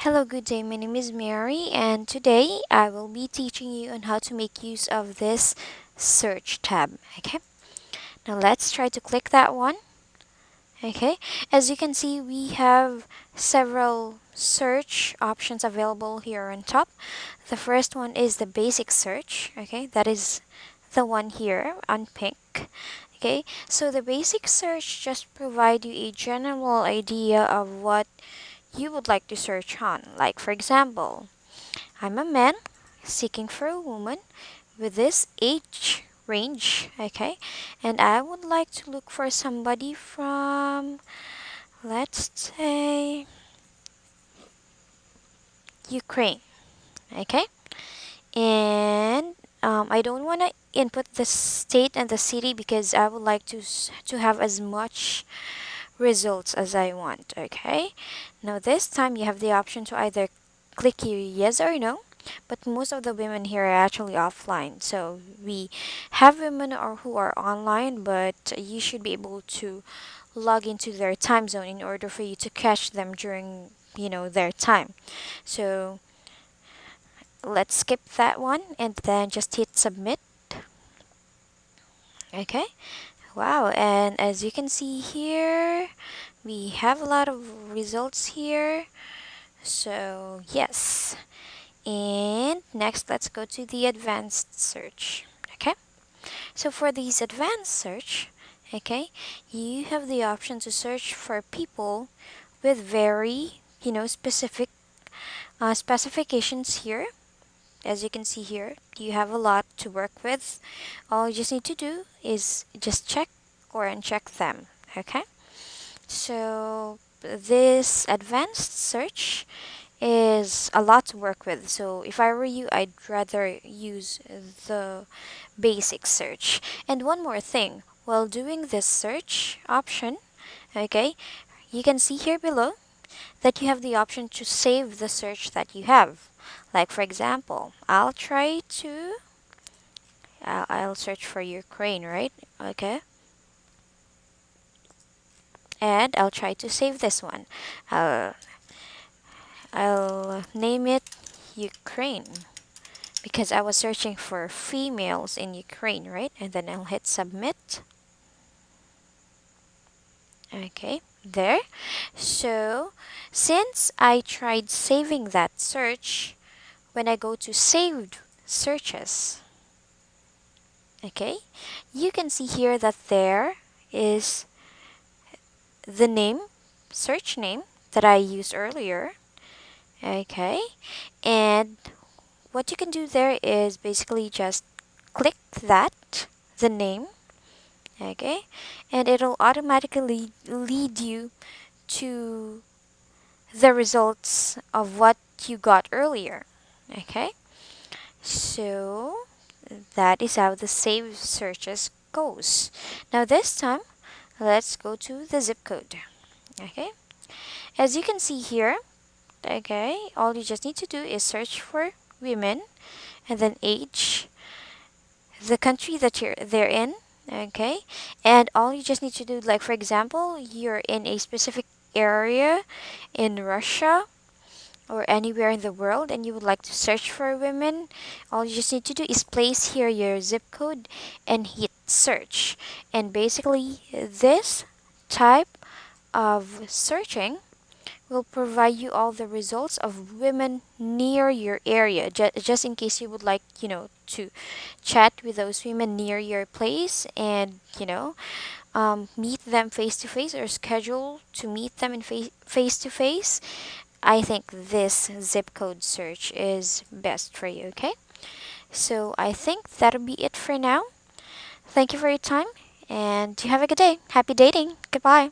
Hello, good day. My name is Mary, and today I will be teaching you on how to make use of this search tab. Okay, now let's try to click that one. Okay, as you can see, we have several search options available here on top. The first one is the basic search. Okay, that is the one here on pink. Okay, so the basic search just provide you a general idea of what you would like to search on. Like, for example, I'm a man seeking for a woman with this age range, okay? And I would like to look for somebody from, let's say, Ukraine, okay? And I don't want to input the state and the city because I would like to have as much results as I want, okay? Now this time you have the option to either click here yes or no, but most of the women here are actually offline. So we have women who are online, but you should be able to log into their time zone in order for you to catch them during, their time. So let's skip that one and then just hit submit. Okay. Wow, and as you can see here, we have a lot of results here. So, yes. And next, let's go to the advanced search. Okay. So, for these advanced search, okay, you have the option to search for people with very, specific specifications here. As you can see here, you have a lot to work with. All you just need to do is just check or uncheck them. Okay. So this advanced search is a lot to work with. So if I were you, I'd rather use the basic search. And one more thing, while doing this search option, okay, you can see here below that you have the option to save the search that you have. Like for example, I'll search for Ukraine, right? Okay. And I'll try to save this one. Uh, I'll name it Ukraine because I was searching for females in Ukraine, right? And then I'll hit submit. Okay, there. So, since I tried saving that search, when I go to saved searches, okay, you can see here that there is the name, search name that I used earlier. Okay, and what you can do there is basically just click that, the name, okay, and it'll automatically lead you to the results of what you got earlier. Okay, so that is how the save searches goes. Now this time, let's go to the zip code. Okay, as you can see here, okay, all you just need to do is search for women and then age, the country that they're in, okay, and all you just need to do, like for example, you're in a specific area in Russia or anywhere in the world and you would like to search for women, all you just need to do is place here your zip code and hit search. And basically this type of searching will provide you all the results of women near your area, just in case you would like, to chat with those women near your place and, meet them face to face or schedule to meet them in face to face. I think this zip code search is best for you, okay? So I think that'll be it for now. Thank you for your time and you have a good day. Happy dating. Goodbye.